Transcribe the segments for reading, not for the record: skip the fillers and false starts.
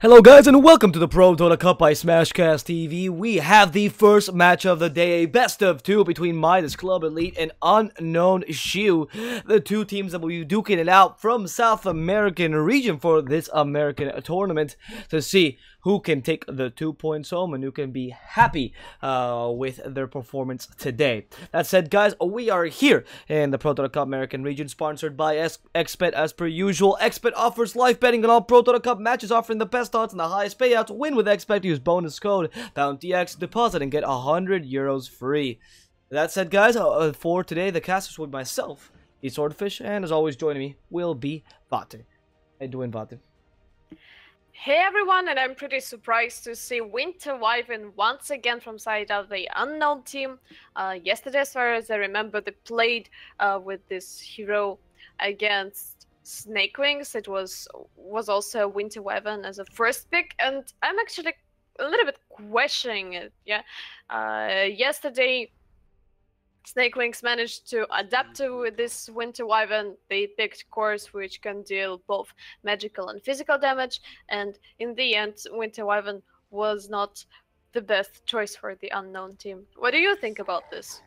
Hello guys and welcome to the ProDota Cup by Smashcast TV. We have the first match of the day, a best of two between Midas Club Elite and Unknown.xiu, the two teams that will be duking it out from South American region for this American tournament to see who can take the 2 points home and who can be happy with their performance today. That said, guys, we are here in the ProDota Cup American region, sponsored by XBet as per usual. XBet offers live betting on all ProDota Cup matches, offering the best odds and the highest payouts. Win with XBet. Use bonus code BOUNTYX, deposit and get €100 free. That said, guys, for today, the casters will be myself, DSwordfish, and as always, joining me will be Vätte. How you doing, Vätte? Hey everyone, and I'm pretty surprised to see Winter Wyvern once again from side of the Unknown team. Yesterday, as far as I remember, they played with this hero against Snake Wings. It was also Winter Wyvern as a first pick, and I'm actually a little bit questioning it. Yeah, yesterday Snake Wings managed to adapt to this Winter Wyvern. They picked cores which can deal both magical and physical damage, and in the end, Winter Wyvern was not the best choice for the Unknown team. What do you think about this?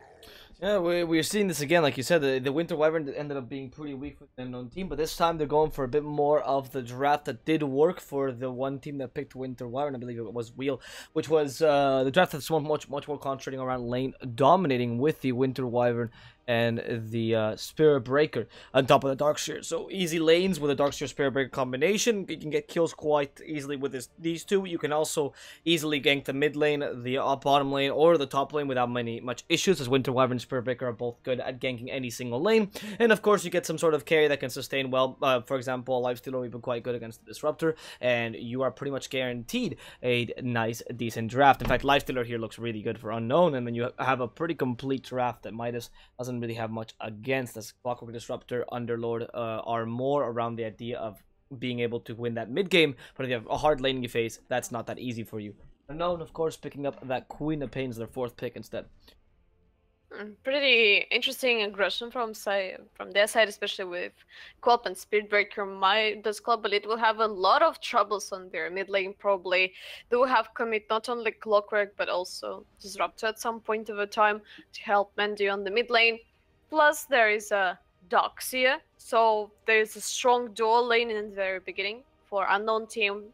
Yeah, we're seeing this again, like you said, the Winter Wyvern ended up being pretty weak for the Unknown team, but this time they're going for a bit more of the draft that did work for the one team that picked Winter Wyvern. I believe it was Wheel, which was the draft that's much more concentrating around lane dominating with the Winter Wyvern and the Spirit Breaker on top of the Darkseer. So easy lanes with a Darkseer Spirit Breaker combination. You can get kills quite easily with these two. You can also easily gank the mid lane, the bottom lane, or the top lane without much issues, as Winter Wyvern and Spirit Breaker are both good at ganking any single lane. And of course, you get some sort of carry that can sustain well. For example, Lifestealer we've been quite good against the Disruptor, and you are pretty much guaranteed a nice, decent draft. In fact, Lifestealer here looks really good for Unknown, and then you have a pretty complete draft that Midas doesn't really have much against, as Clockwork Disruptor, Underlord are more around the idea of being able to win that mid game, but if you have a hard lane you face, that's not that easy for you. Unknown, of course, picking up that Queen of Pain as their fourth pick instead. Pretty interesting aggression from their side, especially with Co-op and Spirit Breaker. Midas Club Elite will have a lot of troubles on their mid lane, probably. They will have commit not only Clockwork, but also Disruptor at some point of a time to help Mandy on the mid lane. Plus, there is a Darkseer, so there is a strong dual lane in the very beginning for Unknown team.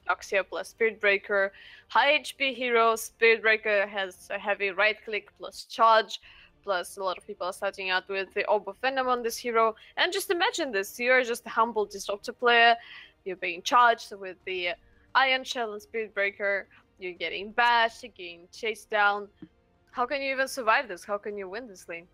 Darkseer plus Spirit Breaker, high HP hero. Spirit Breaker has a heavy right click plus charge, plus a lot of people are starting out with the Orb of Venom on this hero. And just imagine this, you're just a humble Disruptor player, you're being charged with the Iron Shell and Spirit Breaker, you're getting bashed, you're getting chased down. How can you even survive this? How can you win this lane?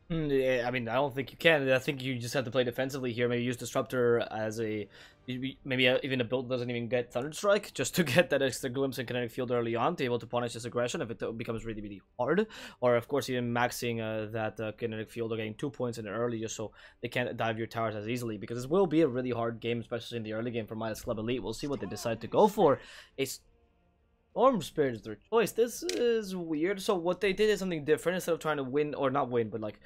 Yeah, I mean, I don't think you can. I think you just have to play defensively here. Maybe use Disruptor as maybe even a build doesn't even get Thunderstrike, just to get that extra glimpse in Kinetic Field early on, to be able to punish this aggression if it becomes really hard. Or, of course, even maxing that Kinetic Field or getting 2 points in it early, just so they can't dive your towers as easily. Because this will be a really hard game, especially in the early game for Midas Club Elite. We'll see what they decide to go for. Storm Spirit is their choice. This is weird. So what they did is something different. Instead of trying to win, or not win, but like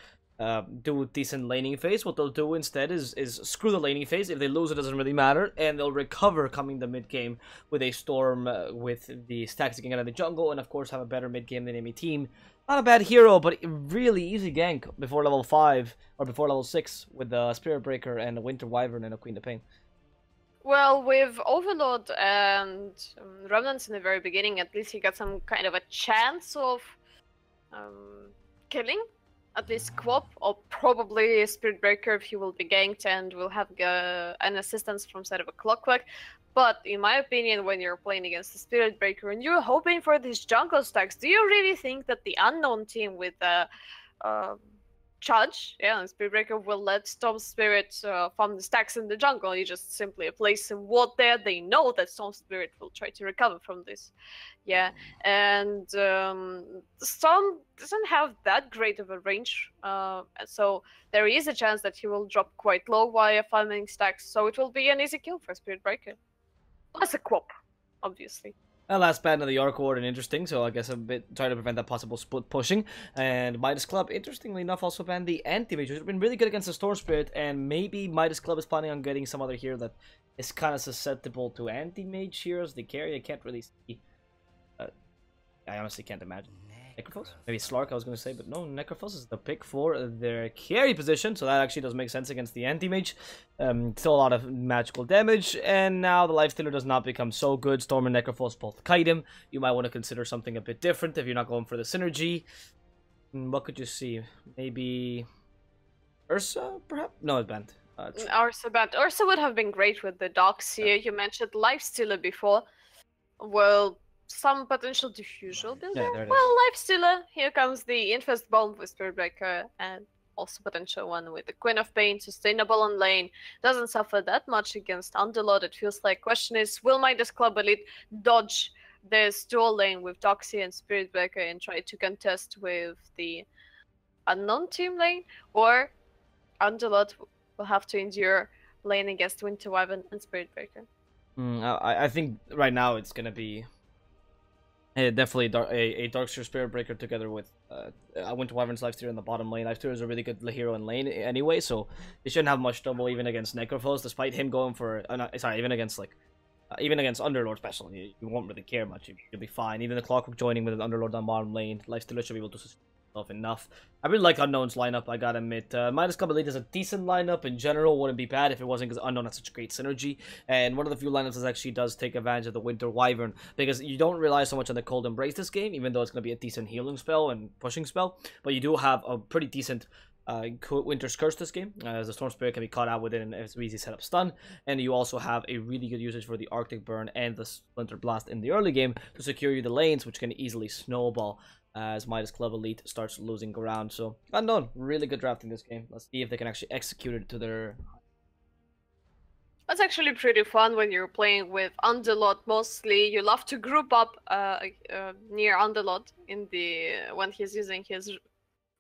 do a decent laning phase, what they'll do instead is screw the laning phase. If they lose, it doesn't really matter, and they'll recover coming the mid game with a Storm with the stacks they can get out of the jungle, and of course have a better mid game than enemy team. Not a bad hero, but really easy gank before level 5 or before level 6 with the Spirit Breaker and a Winter Wyvern and a Queen of Pain. Well, with Overlord and Remnants in the very beginning, at least he got some kind of a chance of killing at least Co-op, or probably Spirit Breaker if he will be ganked and will have an assistance from side of a Clockwork. But in my opinion, when you're playing against the Spirit Breaker and you're hoping for these jungle stacks, do you really think that the Unknown team with the charge, and Spirit Breaker will let Storm Spirit farm the stacks in the jungle? You just simply place some ward there. They know that Storm Spirit will try to recover from this. Yeah, and Storm doesn't have that great of a range, so there is a chance that he will drop quite low while farming stacks, so it will be an easy kill for Spirit Breaker. Plus a Quop, obviously. Last ban of the Arc Ward and interesting, so I guess a bit trying to prevent that possible split pushing. And Midas Club, interestingly enough, also banned the Anti-Mage, which has been really good against the Storm Spirit, and maybe Midas Club is planning on getting some other hero that is kind of susceptible to anti-mage heroes. The carry, I can't really see. I honestly can't imagine. Necrophos? Maybe Slark I was going to say, but no, Necrophos is the pick for their carry position, so that actually does make sense against the anti-mage. Still a lot of magical damage, and now the Lifestealer does not become so good. Storm and Necrophos both kite him. You might want to consider something a bit different if you're not going for the synergy. What could you see? Maybe Ursa, perhaps? No, it's banned. Ursa banned. Ursa would have been great with the Doxia. Yeah. You mentioned Lifestealer before. Well, some potential diffusal builder. Yeah, well, Lifestealer. Here comes the Infest Bomb with Spiritbreaker, and also potential one with the Queen of Pain, sustainable on lane. Doesn't suffer that much against Underlord. It feels like. Question is, will Midas Club Elite dodge this dual lane with Doxia and Spiritbreaker and try to contest with the Unknown team lane, or Underlord will have to endure lane against Winter Wyvern and Spiritbreaker? I think right now it's gonna be definitely a Darkseer Spiritbreaker together with Winter Wyvern's Lifestealer in the bottom lane. Lifestealer is a really good hero in lane anyway, so they shouldn't have much trouble even against Necrophos, despite him going for even against Underlord special. You won't really care much. You'll be fine. Even the Clockwork joining with an Underlord on bottom lane, Lifestealer should be able to sustain himself enough. I really like Unknown's lineup, I gotta admit. Midas Club Elite is a decent lineup in general. Wouldn't be bad if it wasn't because Unknown has such great synergy. And one of the few lineups that actually does take advantage of the Winter Wyvern, because you don't rely so much on the Cold Embrace this game, even though it's going to be a decent healing spell and pushing spell. But you do have a pretty decent Winter's Curse this game, as the Storm Spirit can be caught out with it and it's easy set up stun, and you also have a really good usage for the Arctic Burn and the Splinter Blast in the early game to secure you the lanes, which can easily snowball as Midas Club Elite starts losing ground. So Unknown, really good draft in this game. Let's see if they can actually execute it to their... That's actually pretty fun when you're playing with Underlord mostly. You love to group up near Underlord in the when he's using his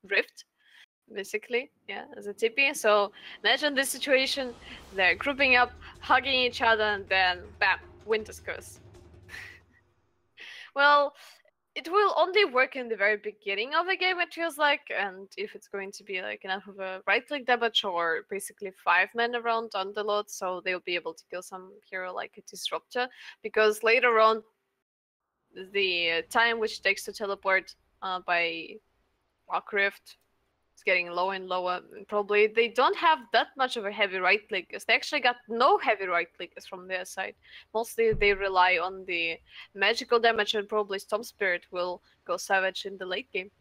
Rift, basically, yeah, as a TP. So imagine this situation: they're grouping up, hugging each other, and then bam, Winter's Curse. Well, it will only work in the very beginning of the game, it feels like, and if it's going to be like enough of a right-click damage or basically 5 men around Underlord, so they'll be able to kill some hero like a Disruptor, because later on, the time which it takes to teleport by Rock Rift is getting lower and lower. Probably they don't have that much of a heavy right clickers. They actually got no heavy right clickers from their side. Mostly they rely on the magical damage, and probably Storm Spirit will go savage in the late game.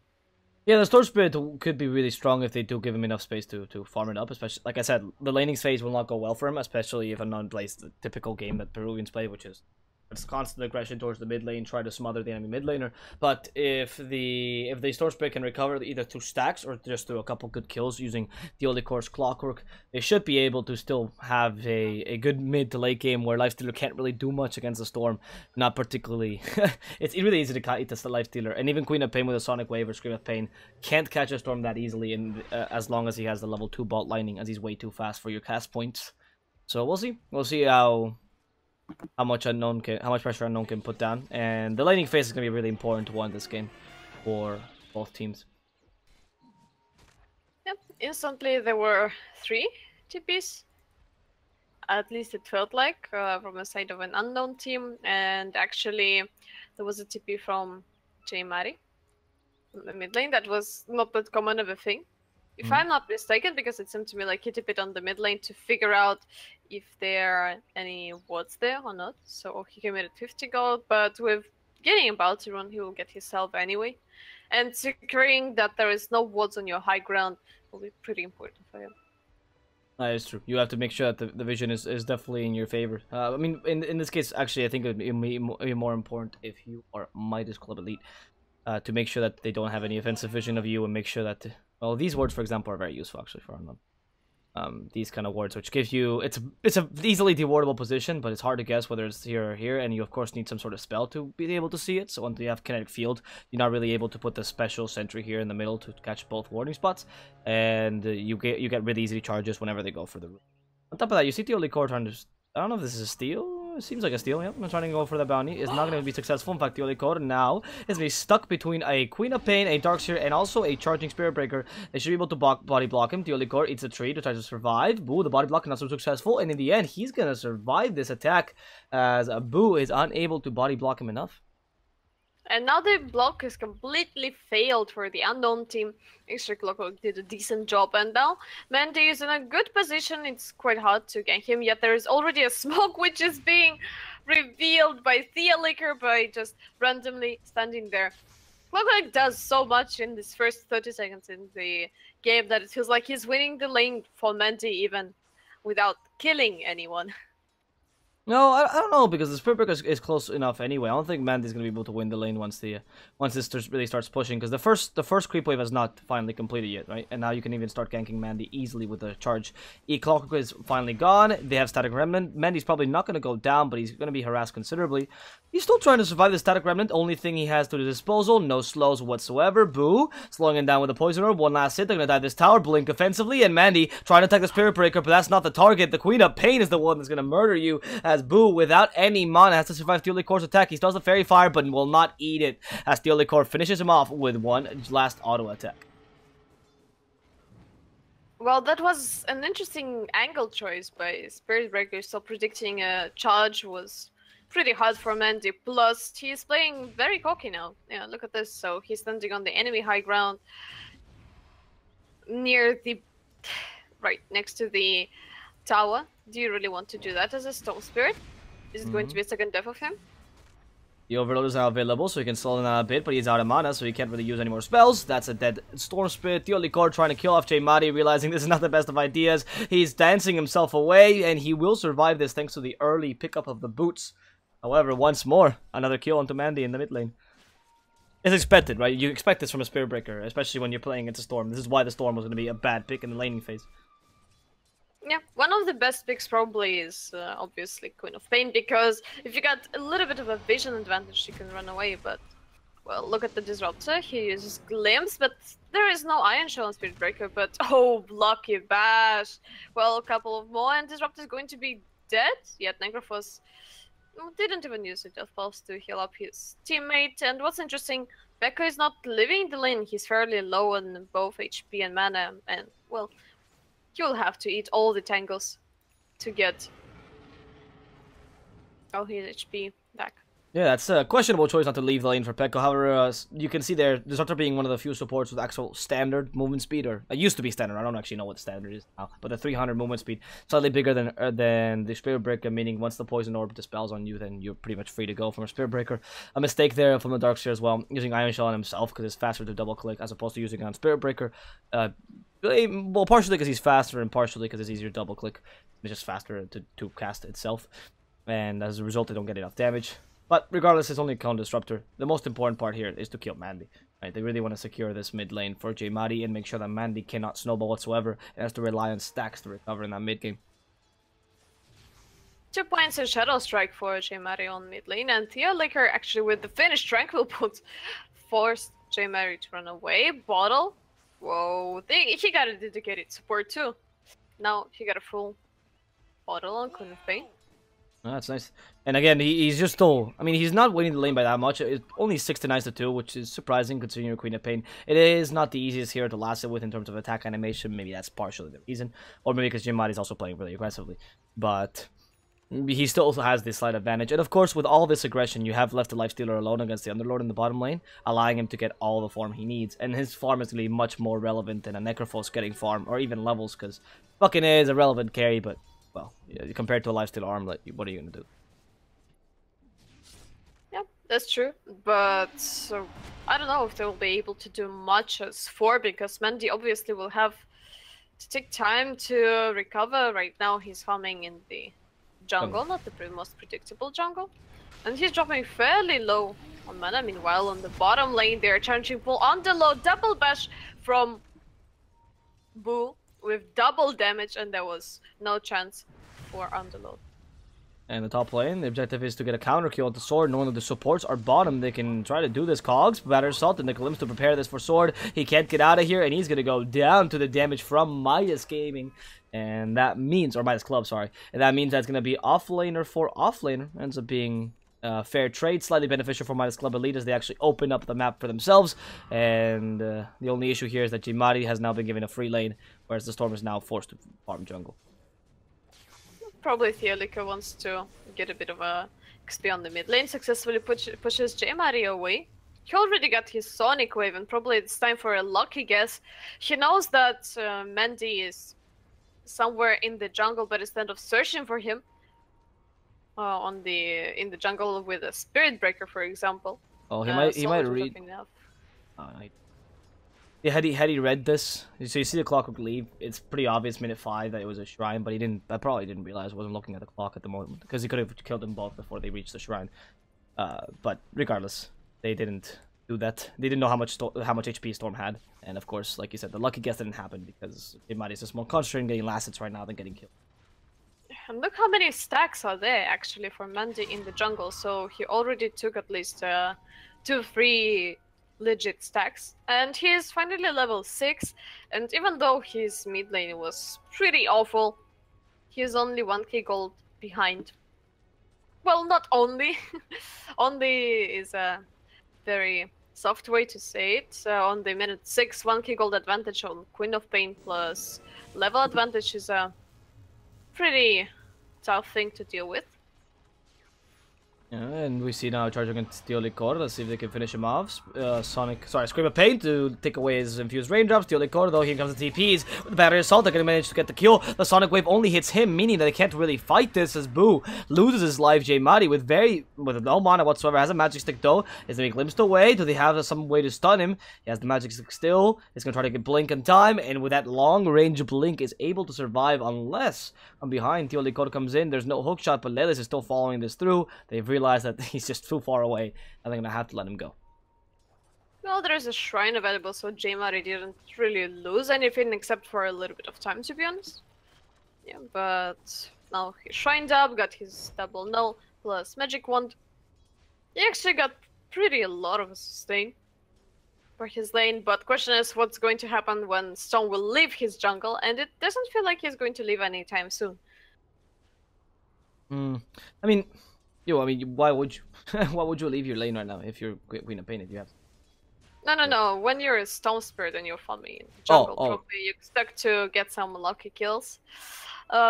Yeah, the Storm Spirit could be really strong if they do give him enough space to farm it up. Especially, like I said, the laning phase will not go well for him, especially if Unknown plays the typical game that Peruvians play, which is it's constant aggression towards the mid lane, try to smother the enemy mid laner. But if the Storm Spirit can recover either through stacks or just through a couple good kills using the Holy Core's Clockwork, they should be able to still have a good mid to late game where Lifestealer can't really do much against the Storm. Not particularly. It's really easy to eat the Lifestealer, and even Queen of Pain with a Sonic Wave or Scream of Pain can't catch a Storm that easily, and as long as he has the level 2 bot lining, as he's way too fast for your cast points. So we'll see. We'll see how much pressure Unknown can put down, and the laning phase is going to be really important to win this game for both teams. Yep, instantly there were 3 TPs, at least it felt like, from the side of an Unknown team, and actually there was a TP from J Mari from the mid lane that was not that common of a thing. If I'm not mistaken, because it seemed to me like he tipped it on the mid lane to figure out if there are any wards there or not. So he committed 50 gold, but with getting a bounty run, he will get his salve anyway. And securing that there is no wards on your high ground will be pretty important for him. That is true. You have to make sure that the vision is definitely in your favor. I mean, in this case, actually, I think it would be more important if you are Midas Club Elite to make sure that they don't have any offensive vision of you, and make sure that... Well, these wards, for example, are very useful actually for Unknown. These kind of wards, which give you... It's a easily dewardable position, but it's hard to guess whether it's here or here, and you, of course, need some sort of spell to be able to see it. So once you have Kinetic Field, you're not really able to put the special sentry here in the middle to catch both warding spots, and you get really easy charges whenever they go for the room. On top of that, you see the Holy Core turn to... I don't know if this is a steal. it seems like a steal. Yep, I'm trying to go for the bounty. It's not going to be successful. In fact, the only code now is going to be stuck between a Queen of Pain, a Darkseer, and also a charging Spirit Breaker. They should be able to body block him. The only core eats a tree to try to survive. Boo, the body block not so successful, and in the end, he's going to survive this attack as Boo is unable to body block him enough. And now the block is completely failed for the Unknown team. Extra Clockwork did a decent job, and now Mandy is in a good position. It's quite hard to gank him, yet there is already a smoke which is being revealed by Theoliker by just randomly standing there. Clockwork does so much in this first 30 seconds in the game that it feels like he's winning the lane for Mandy even without killing anyone. No, I don't know, because the Spirit Breaker is close enough anyway. I don't think Mandy's going to be able to win the lane once this really starts pushing, because the first creep wave has not finally completed yet, right? And now you can even start ganking Mandy easily with the charge. Clockwork is finally gone. They have Static Remnant. Mandy's probably not going to go down, but he's going to be harassed considerably. He's still trying to survive the Static Remnant. Only thing he has to his disposal, no slows whatsoever. Boo, slowing him down with a Poison Orb. One last hit. They're going to dive this tower, blink offensively, and Mandy trying to attack the Spirit Breaker, but that's not the target. The Queen of Pain is the one that's going to murder you, as Boo, without any mana, has to survive Steely Core's attack. He does the Fairy Fire, but will not eat it, as Steely Core finishes him off with one last auto attack. Well, that was an interesting angle choice by Spirit Breaker, so predicting a charge was pretty hard for Mandy. Plus, he's playing very cocky now. Yeah, look at this. So he's standing on the enemy high ground near the... right next to the tower. Do you really want to do that as a Stone Spirit? Is it going to be a second death of him? The Overload is now available, so he can slow him down a bit, but he's out of mana, so he can't really use any more spells. That's a dead Storm Spirit. The only core trying to kill off Madi, realizing this is not the best of ideas. He's dancing himself away, and he will survive this thanks to the early pickup of the boots. However, once more, another kill onto Mandy in the mid lane. It's expected, right? You expect this from a Spirit Breaker, especially when you're playing against a Storm. This is why the Storm was going to be a bad pick in the laning phase. Yeah, one of the best picks probably is obviously Queen of Pain, because if you got a little bit of a vision advantage, you can run away, but... well, look at the Disruptor. He uses Glimpse, but there is no Iron Shell on Spirit Breaker, but... oh, lucky bash! Well, a couple of more, and Disruptor is going to be dead, yet Necrophos didn't even use the Death Pulse to heal up his teammate, and what's interesting, Becca is not living the lane. He's fairly low on both HP and mana, and, well... you'll have to eat all the tangles to get all his HP back. Yeah, that's a questionable choice not to leave the lane for Pekka. However, you can see there, Disruptor being one of the few supports with actual standard movement speed, or it used to be standard. I don't actually know what the standard is now, but the 300 movement speed, slightly bigger than the Spirit Breaker, meaning once the Poison Orb dispels on you, then you're pretty much free to go from a Spirit Breaker. A mistake there from the Darkseer as well, using Iron Shell on himself because it's faster to double click as opposed to using it on Spirit Breaker. Well, partially because he's faster and partially because it's easier to double click. It's just faster to cast itself, and as a result, they don't get enough damage. But regardless, it's only a Counter Disruptor. The most important part here is to kill Mandy. Right? They really want to secure this mid lane for Madi and make sure that Mandy cannot snowball whatsoever and has to rely on stacks to recover in that mid game. 2 points in Shadow Strike for Madi on mid lane, and Theoliker actually with the finish Tranquil Put forced Madi to run away. Bottle. Whoa, he got a dedicated support too. Now he got a full bottle on Queen of Pain. Oh, that's nice. And again, he's just still... I mean, he's not winning the lane by that much. It's only 6-9-2, which is surprising considering you're Queen of Pain. It is not the easiest hero to last it with in terms of attack animation. Maybe that's partially the reason. Or maybe because Madi is also playing really aggressively. But he still also has this slight advantage. And of course, with all this aggression, you have left the Lifestealer alone against the Underlord in the bottom lane, allowing him to get all the farm he needs. And his farm is going to be much more relevant than a Necrophos getting farm, or even levels, because fucking is a relevant carry, but, well, compared to a Lifestealer arm, like, what are you going to do? Yeah, that's true. But I don't know if they will be able to do much as 4, because Mandy obviously will have to take time to recover. Right now, he's farming in the jungle, not the most predictable jungle, and he's dropping fairly low on mana. Meanwhile, on the bottom lane, they're charging full on the low double bash from Boo with double damage, and there was no chance for Underload. And the top lane, the objective is to get a counter kill with the sword. Knowing that the supports are bottom, they can try to do this. Cogs, Batter Salt, and Nicolims to prepare this for sword. He can't get out of here, and he's going to go down to the damage from Midas Gaming. And that means, or Midas Club, sorry. And that means that's going to be offlaner for offlaner. Ends up being fair trade, slightly beneficial for Midas Club Elite as they actually open up the map for themselves. And the only issue here is that Jimari has now been given a free lane, whereas the Storm is now forced to farm jungle. Probably Theolika wants to get a bit of a XP on the mid lane, successfully pushes Jmari away. He already got his Sonic Wave, and probably it's time for a lucky guess. He knows that Mandy is somewhere in the jungle, but instead of searching for him in the jungle with a Spirit Breaker, for example. Oh, he might read. Yeah, had he read this, so you see the clock leave. It's pretty obvious minute 5 that it was a shrine, but he didn't. I probably didn't realize. Wasn't looking at the clock at the moment because he could have killed them both before they reached the shrine. But regardless, they didn't do that. They didn't know how much HP Storm had, and of course, like you said, the lucky guess didn't happen because Imadi is just more concentrating getting last hits right now than getting killed. And look how many stacks are there actually for Mandy in the jungle. So he already took at least 2-3 legit stacks, and he is finally level 6. And even though his mid lane was pretty awful, he is only 1k gold behind. Well, not only. Only is a very soft way to say it. On the minute 6, 1k gold advantage on Queen of Pain plus level advantage is a pretty tough thing to deal with. Yeah, and we see now charging against Teolicor. Let's see if they can finish him off. Scream of Pain to take away his infused raindrops. Teolicor, though, here comes the TPs. With the battery assault, they're going to manage to get the kill. The Sonic Wave only hits him, meaning that they can't really fight this as Boo loses his life. Jmari with no mana whatsoever. Has a magic stick, though. Is being glimpsed away. Do they have some way to stun him? He has the magic stick still. He's going to try to get blink in time, and with that long range blink is able to survive unless from behind Teolicor comes in. There's no hook shot, but Lelis is still following this through. They've realized that he's just too far away, and they're gonna have to let him go. Well, there's a shrine available, so Jmari didn't really lose anything except for a little bit of time, to be honest. Yeah, but now he shrined up, got his double null plus magic wand. He actually got pretty a lot of sustain for his lane, but question is what's going to happen when Stone will leave his jungle, and it doesn't feel like he's going to leave anytime soon. I mean, why would you? Why would you leave your lane right now if you're Queen of Pain? If you have. No. When you're a Stone Spirit and you're farming in jungle, probably you expect to get some lucky kills.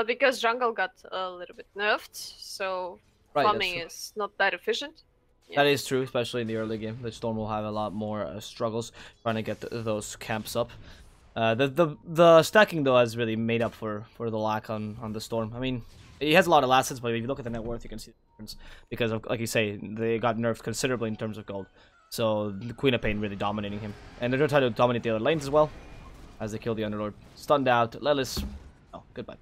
Because jungle got a little bit nerfed, so farming is not that efficient. Yeah. That is true, especially in the early game. The Storm will have a lot more struggles trying to get those camps up. The stacking though has really made up for the lack on the Storm. I mean, he has a lot of last hits, but if you look at the net worth, you can see the difference because of, like you say, they got nerfed considerably in terms of gold. So the Queen of Pain really dominating him, and they're gonna try to dominate the other lanes as well as they kill the Underlord. Stunned out, Lelis. Oh, goodbye.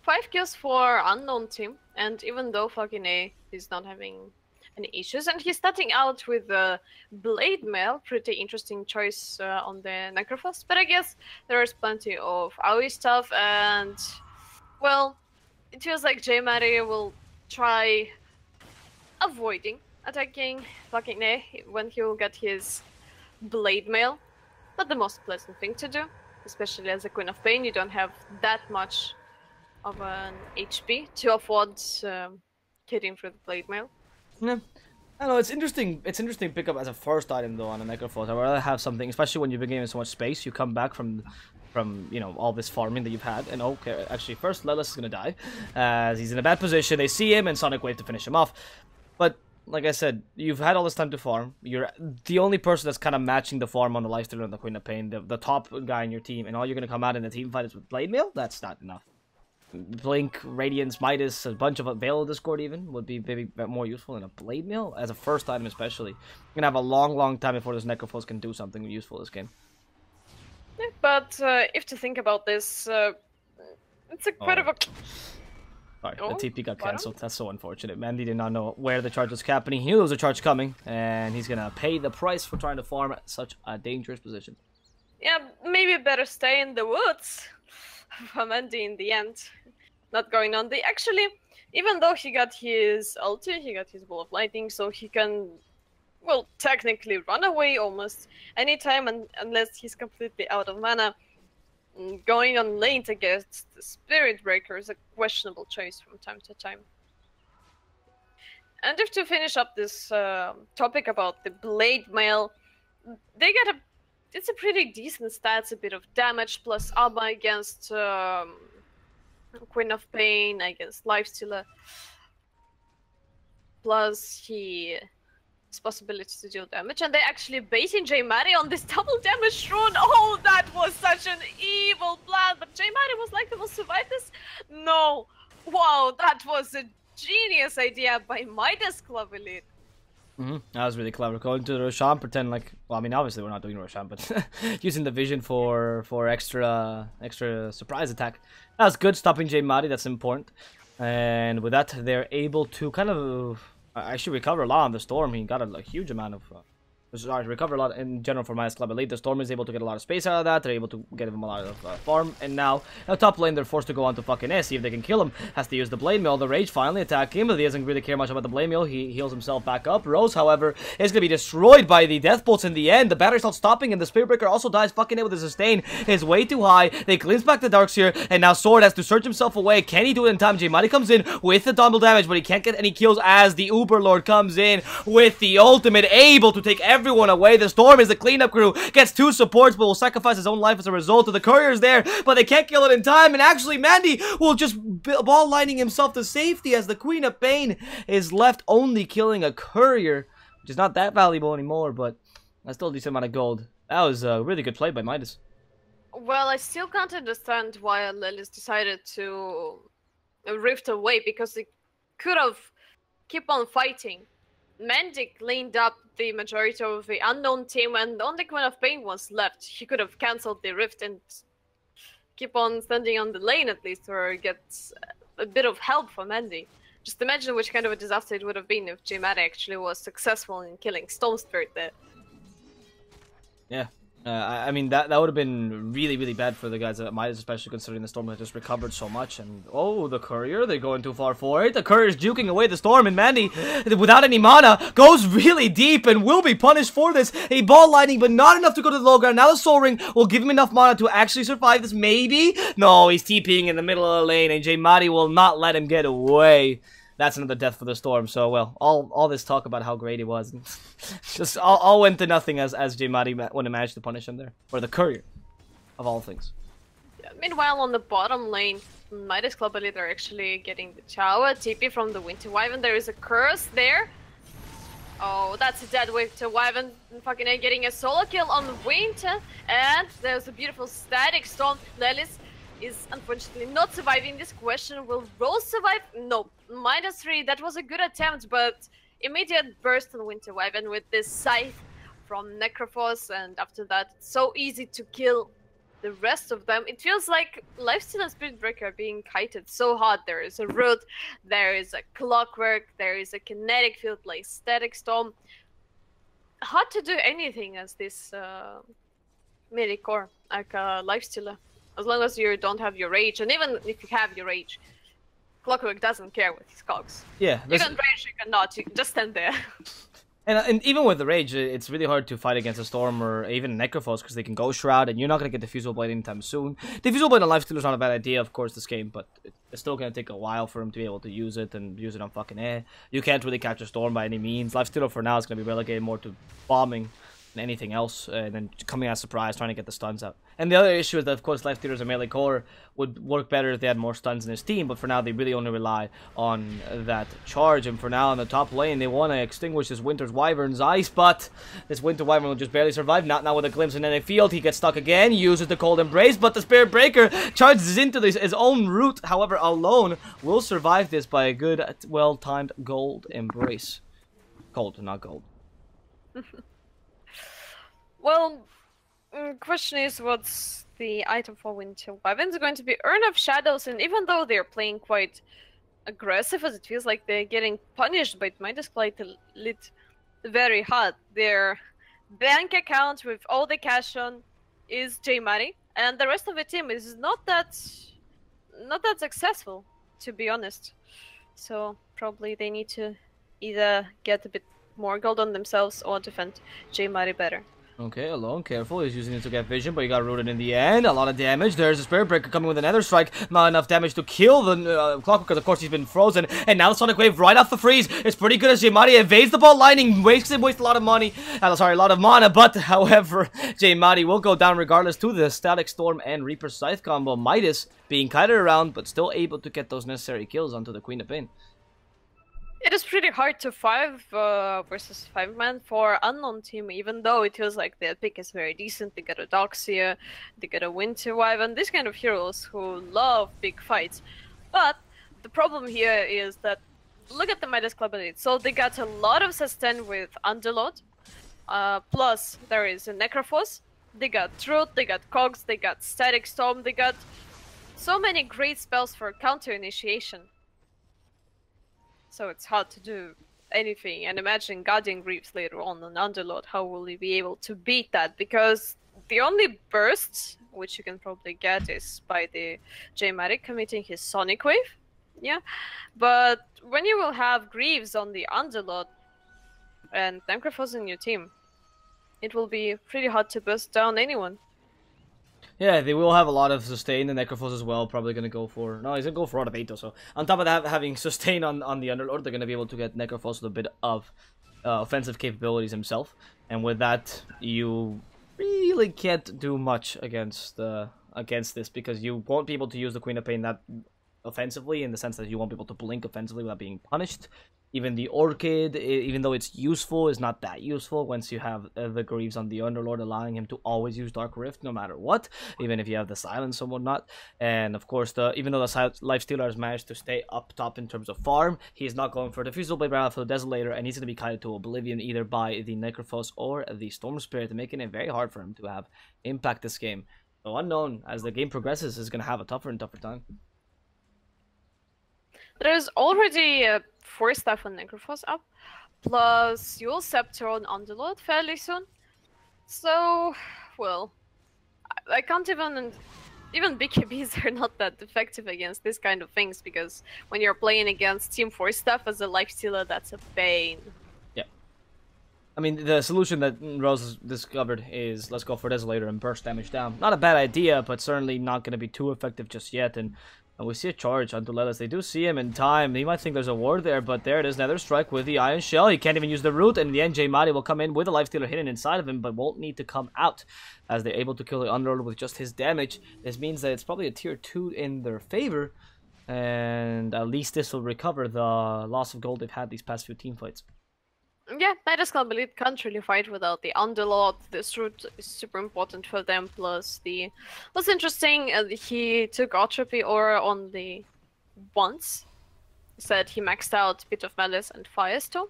5 kills for Unknown team, and even though fucking A is not having any issues, and he's starting out with the Blade Mail, pretty interesting choice on the Necrophos, but I guess there is plenty of AoE stuff, and well, it feels like Jmari will try avoiding attacking fucking A when he'll get his Blade Mail. Not the most pleasant thing to do, especially as a Queen of Pain. You don't have that much of an HP to afford hitting through the Blade Mail. Yeah, I know, it's interesting. It's interesting to pick up as a first item though on a Necrophos. I'd rather have something, especially when you've been gaining so much space. You come back from you know all this farming that you've had, and okay, actually first Lelis is gonna die as he's in a bad position. They see him and Sonic Wave to finish him off, but like I said, you've had all this time to farm. You're the only person that's kind of matching the farm on the lifesteal and the Queen of Pain, the top guy in your team, and all you're gonna come out in the team fight is with Blade Mail. That's not enough. Blink, Radiance, Midas, a bunch of Veil of Discord even would be maybe more useful than a Blade Mail as a first item, especially. You're gonna have a long time before this Necrophos can do something useful this game. Yeah, but if to think about this, it's a quite of a. Sorry, the TP got cancelled. That's so unfortunate. Mandy did not know where the charge was happening. He knew there was a charge coming, and he's gonna pay the price for trying to farm at such a dangerous position. Yeah, maybe better stay in the woods for Mandy in the end. Not going on the actually, even though he got his ulti, he got his Ball of Lightning, so he can, well, technically run away almost anytime, unless he's completely out of mana. going on lane against the Spirit Breaker is a questionable choice from time to time. And if to finish up this topic about the Blade Mail, they get it's a pretty decent stats, a bit of damage plus armor against Queen of Pain, against Lifestealer. Plus his possibility to deal damage, and they actually baiting J-Maddie on this double damage rune. Oh, that was such an evil plan, but J-Maddie was like, will survive this? No. Wow, that was a genius idea by Midas Club Elite. That was really clever. Going to the Roshan, pretend like, well, I mean, obviously we're not doing Roshan, but using the vision for extra surprise attack. That was good, stopping J-Maddie, that's important. And with that, they're able to kind of actually recover a lot on the Storm. He got a huge amount of recover a lot in general for Midas Club Elite. The Storm is able to get a lot of space out of that. They're able to get him a lot of farm. And now top lane, they're forced to go on to fucking S, see if they can kill him. Has to use the Blade Mail. The Rage finally attack him, but he doesn't really care much about the Blade Mail. He heals himself back up. Rose, however, is going to be destroyed by the Death Bolts in the end. The battery's not stopping, and the Spirit Breaker also dies fucking able to sustain. Is way too high. They glimpse back the Darkseer, and now Sword has to search himself away. Can he do it in time? J-Maddie comes in with the double damage, but he can't get any kills as the Uber Lord comes in with the ultimate, able to take everyone away. The Storm is the cleanup crew, gets 2 supports, but will sacrifice his own life as a result of the Courier's there, but they can't kill it in time, and actually Mandy will just ball lining himself to safety as the Queen of Pain is left only killing a Courier, which is not that valuable anymore, but that's still a decent amount of gold. That was a really good play by Midas. Well, I still can't understand why Lelis decided to rift away, because they could have keep on fighting. Mendic leaned up the majority of the Unknown team, and only Queen of Pain was left. He could have cancelled the rift and keep on standing on the lane at least, or get a bit of help from Mendy. Just imagine which kind of a disaster it would have been if J-Maddie actually was successful in killing Stone Spirit there. Yeah. I mean, that would have been really, really bad for the guys at Midas, especially considering the Storm had just recovered so much. And, oh, the Courier, they're going too far for it. The Courier's juking away the Storm, and Mandy, without any mana, goes really deep and will be punished for this. A ball lightning, but not enough to go to the low ground. Now the Soul Ring will give him enough mana to actually survive this, maybe? No, he's TPing in the middle of the lane, and J-Maddie will not let him get away. That's another death for the Storm. So, well, all this talk about how great he was, just all went to nothing as J-Maddie wouldn't manage to punish him there. Or the Courier, of all things. Yeah, meanwhile, on the bottom lane, Midas Club Elite are actually getting the tower TP from the Winter Wyvern. There is a curse there. Oh, that's a dead Winter Wyvern. Fucking getting a solo kill on the Winter. And there's a beautiful static storm. Lelis is unfortunately not surviving this question. Will Rose survive? No. -3, that was a good attempt, but immediate burst on Winter Wyvern with this scythe from Necrophos, and after that, it's so easy to kill the rest of them. It feels like Lifesteal and Spirit Breaker are being kited so hard. There is a Root, there is a Clockwork, there is a Kinetic Field like Static Storm. Hard to do anything as this midi core, like Lifestealer. As long as you don't have your Rage, and even if you have your Rage, Clockwork doesn't care with his cogs. Yeah. You can Rage, you cannot, you can just stand there. And even with the Rage, it's really hard to fight against a Storm or even Necrophos because they can Ghost Shroud, and you're not going to get Diffusal Blade anytime soon. Diffusal Blade on Lifestealer is not a bad idea, of course, this game, but it's still going to take a while for him to be able to use it and use it on fucking air. You can't really catch a Storm by any means. Lifestealer for now is going to be relegated more to bombing than anything else, and then coming as surprise, trying to get the stuns out. And the other issue is that, of course, Lifestealer as a melee core would work better if they had more stuns in his team, but for now, they really only rely on that charge, and for now, on the top lane, they want to extinguish this Winter's Wyvern's ice, but this Winter Wyvern will just barely survive, not now with a glimpse in any field. He gets stuck again, uses the Cold Embrace, but the Spirit Breaker charges into his own root, however, alone, will survive this by a good, well-timed Gold Embrace. Cold, not gold. Well, question is, what's the item for Winter Wyverns going to be? Urn of Shadows, and even though they're playing quite aggressive, as it feels like they're getting punished by Midas quite lit very hard. Their bank account with all the cash on is J-Maddie, and the rest of the team is not that successful, to be honest. So probably they need to either get a bit more gold on themselves or defend J-Maddie better. Okay, alone, careful. He's using it to get vision, but he got rooted in the end. A lot of damage. There's a Spirit Breaker coming with another strike. Not enough damage to kill the Clock, because of course he's been frozen. And now the Sonic Wave right off the freeze. It's pretty good as J-Madi evades the ball lining. Wastes a lot of money. Sorry, a lot of mana. But, however, J-Madi will go down regardless to the Static Storm and Reaper Scythe combo. Midas being kited around, but still able to get those necessary kills onto the Queen of Pain. It is pretty hard to 5 versus 5 man for Unknown team, even though it feels like their pick is very decent. They got a Doxia, they got a Winter Wyvern, these kind of heroes who love big fights. But the problem here is that, look at the Midas Club Elite. So they got a lot of sustain with Underlord, plus there is a Necrophos, they got Truth, they got Cogs, they got Static Storm, they got so many great spells for counter initiation. So it's hard to do anything. And imagine Guardian Greaves later on Underlord. How will he be able to beat that? Because the only bursts which you can probably get is by the J-Madi committing his Sonic Wave. Yeah. But when you will have Greaves on the Underlord and Necrophos in your team, it will be pretty hard to burst down anyone. Yeah, they will have a lot of sustain. The Necrophos as well, probably going to go for... No, he's going to go for out of 8 or so. On top of that, having sustain on the Underlord, they're going to be able to get Necrophos with a bit of offensive capabilities himself. And with that, you really can't do much against this, because you won't be able to use the Queen of Pain that offensively, in the sense that you won't be able to blink offensively without being punished. Even the Orchid, even though it's useful, is not that useful once you have the Greaves on the Underlord, allowing him to always use Dark Rift no matter what, even if you have the Silence or whatnot. And of course, even though the Lifestealer has managed to stay up top in terms of farm, he is not going for the Fusible Blade right for the Desolator, and he's going to be kited to Oblivion either by the Necrophos or the Storm Spirit, making it very hard for him to have impact this game. So Unknown, as the game progresses, is going to have a tougher and tougher time. There's already 4 staff on Necrophos up, plus you'll Scepter on Underlord fairly soon. So, well, I can't even BKBs are not that effective against this kind of things, because when you're playing against Team 4 staff as a Lifestealer, that's a pain. Yeah. I mean, the solution that Rose has discovered is let's go for Desolator and burst damage down. Not a bad idea, but certainly not going to be too effective just yet. And we see a charge onto Lelis. They do see him in time. He might think there's a ward there, but there it is. Another strike with the Iron Shell. He can't even use the root, and in the end, J-Madi will come in with a Lifestealer hidden inside of him, but won't need to come out, as they're able to kill the Underlord with just his damage. This means that it's probably a tier 2 in their favor, and at least this will recover the loss of gold they've had these past few team fights. Yeah, Midas Club Elite can't really fight without the Underlord. This route is super important for them, plus the... What's interesting, he took Atrophy Aura on the once. Said he maxed out Bit of Malice and Firestorm,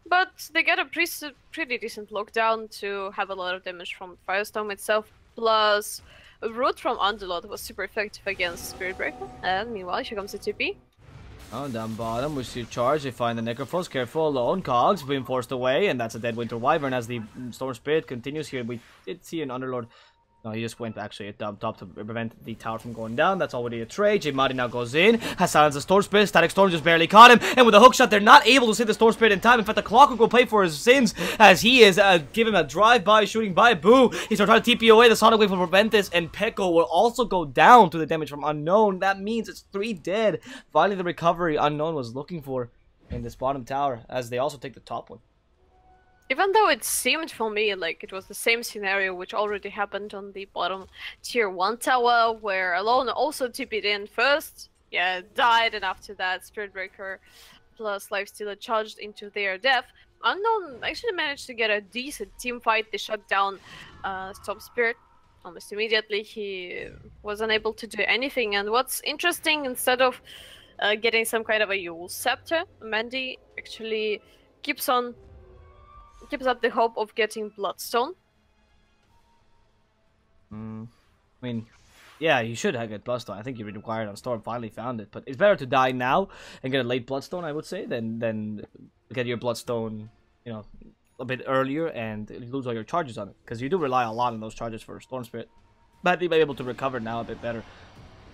but they get a pretty decent lockdown to have a lot of damage from Firestorm itself, plus a root from Underlord was super effective against Spirit Breaker, and meanwhile here comes the TP. Oh, down bottom, we see a charge. They find the Necrophos. Careful, alone. Cogs being forced away, and that's a dead Winter Wyvern as the Storm Spirit continues here. We did see an Underlord. No, he just went actually at top to prevent the tower from going down. That's already a trade. J-Madi now goes in, has silenced the Storm Spirit. Static Storm just barely caught him, and with a hook shot, they're not able to save the Storm Spirit in time. In fact, the Clockwork will pay for his sins, as he is giving him a drive-by shooting by Boo. He's trying to TP away. The Sonic Wave will prevent this, and Pekko will also go down to the damage from Unknown. That means it's 3 dead. Finally, the recovery Unknown was looking for in this bottom tower, as they also take the top one. Even though it seemed for me like it was the same scenario which already happened on the bottom tier 1 tower, where Alone also TP'd in first, yeah, died, and after that Spirit Breaker plus Lifestealer charged into their death. Unknown actually managed to get a decent team fight. They shut down Storm Spirit almost immediately. He was unable to do anything, and what's interesting, instead of getting some kind of a Yule Scepter, Mandy actually keeps up the hope of getting Bloodstone. I mean, yeah, you should have get Bloodstone. I think you required on Storm, finally found it. But it's better to die now and get a late Bloodstone, I would say, than get your Bloodstone, you know, a bit earlier and lose all your charges on it. Because you do rely a lot on those charges for Storm Spirit. But they may be able to recover now a bit better.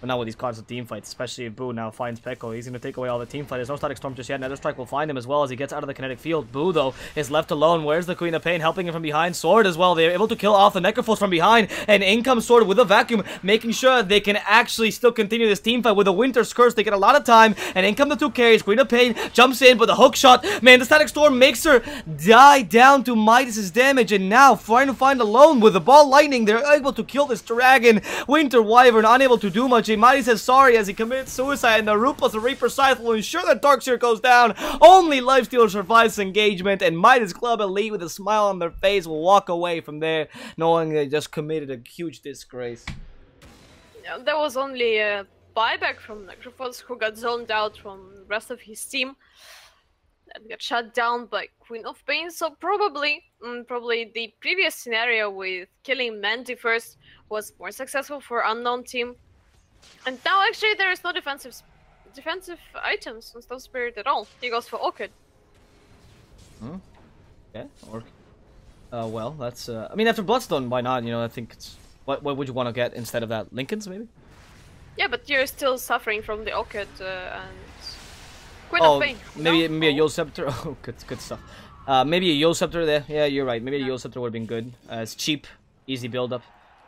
But now with these constant team fights, especially if Boo now finds Peko, he's going to take away all the team fight. There's no Static Storm just yet. Nether Strike will find him as well as he gets out of the kinetic field. Boo, though, is left alone. Where's the Queen of Pain helping him from behind? Sword as well. They're able to kill off the Necrophos from behind. And in comes Sword with a vacuum, making sure they can actually still continue this team fight. With the Winter's Curse, they get a lot of time. And in come the two carries. Queen of Pain jumps in, but the hook shot, man, the Static Storm makes her die down to Midas' damage. And now, trying to find alone with the ball lightning, they're able to kill this dragon. Winter Wyvern unable to do much. And Midas says sorry as he commits suicide, and the Ruthless Reaper Scythe will ensure that Darkseer goes down. Only Lifestealer survives engagement, and Midas Club Elite with a smile on their face will walk away from there, knowing they just committed a huge disgrace. Yeah, there was only a buyback from Necrophos, who got zoned out from the rest of his team and got shut down by Queen of Pain. So probably the previous scenario with killing Mandy first was more successful for Unknown team. And now actually there is no defensive items on Stone Spirit at all. He goes for Orchid. Hmm. Okay. Orchid. Well, that's I mean, after Bloodstone, why not? You know, I think it's what would you want to get instead of that? Lincoln's maybe. Yeah, but you're still suffering from the Orchid and Queen of Pain. Maybe a Yule Scepter. Oh, good stuff. Maybe a Yule Scepter there. Yeah, you're right. Maybe a Yule Scepter would have been good. It's cheap, easy build up.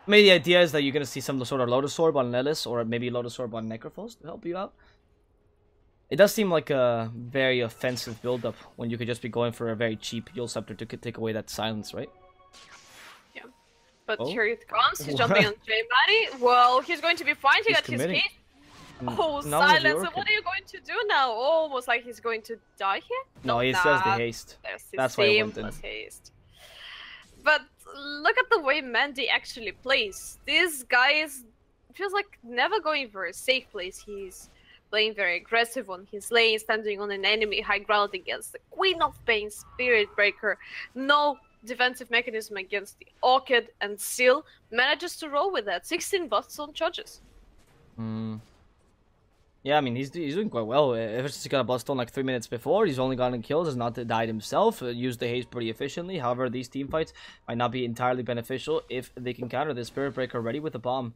Maybe the idea is that you're going to see some sort of Lotus Orb on Lelis, or maybe Lotus Orb on Necrophos to help you out. It does seem like a very offensive build-up when you could just be going for a very cheap Yule Scepter to take away that silence, right? Yeah. But here it comes. He's jumping on J-Maddie. Well, he's going to be fine. He got his hit. Oh, silence. So what are you going to do now? Almost like he's going to die here? No, he says the haste. That's why I went in. Haste. But look at the way Mandy actually plays. This guy feels like never going for a safe place. He's playing very aggressive on his lane, standing on an enemy high ground against the Queen of Pain, Spirit Breaker. No defensive mechanism against the Orchid, and still manages to roll with that. 16 Bloodstone charges. Yeah, I mean, he's doing quite well. Ever since he got a Bloodstone like 3 minutes before, he's only gotten kills, has not died himself, used the haste pretty efficiently. However, these team fights might not be entirely beneficial if they can counter the Spirit Breaker ready with a bomb.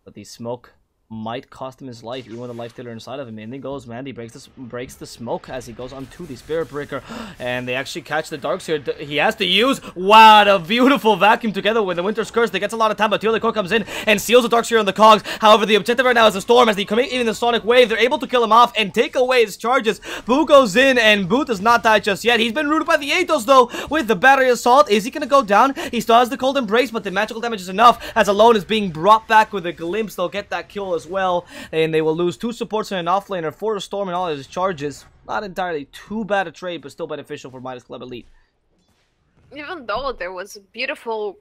But the smoke might cost him his life, even with a life stealer inside of him. In he goes, Mandy breaks the smoke as he goes onto the Spirit Breaker, and they actually catch the Darkseer. He has to use, wow, a beautiful vacuum together with the Winter's Curse. They gets a lot of time, but Tearly Core comes in and seals the Darkseer on the cogs. However, the objective right now is the Storm. As they commit even the Sonic Wave, they're able to kill him off and take away his charges. Boo goes in, and Boo does not die just yet. He's been rooted by the Athos, though, with the Battery Assault. Is he going to go down? He still has the Cold Embrace, but the magical damage is enough, as Alone is being brought back with a glimpse. They'll get that kill as well, and they will lose 2 supports and an offlaner for the Storm and all of his charges. Not entirely too bad a trade, but still beneficial for Midas Club Elite. Even though there was a beautiful